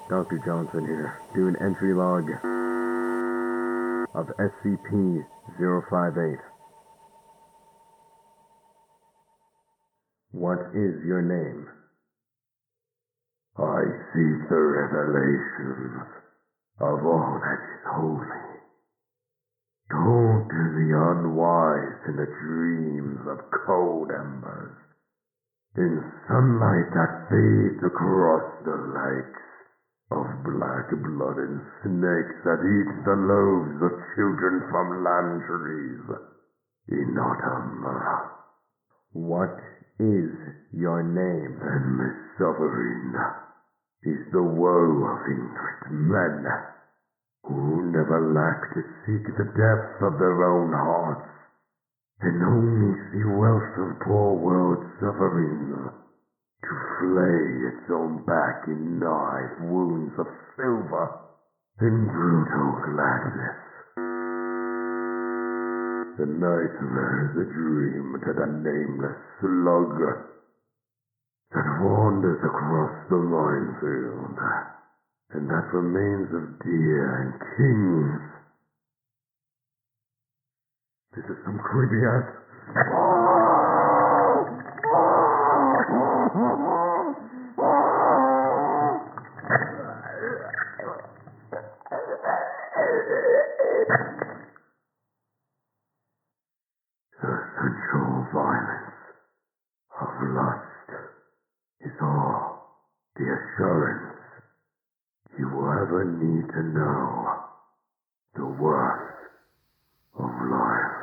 Dr. Johnson here, doing entry log of SCP-058. What is your name? I seek the revelations of all that is holy. Told to the unwise in the dreams of cold embers, in sunlight that fades across the lakes of black blood and snakes that eat the loaves of children from land trees in autumn. What is your name? And the suffering is the woe of ignorant men who never lack to seek the depths of their own hearts and only see wealth of poor world suffering to flay its own back in knife wounds of silver and brutal gladness. The nightmare is a dream to the nameless slug that wanders across the minefield, and that remains of deer and kings. This is some creepy ass. The sensual violence of lust is all the assurance you will ever need to know the worth of life.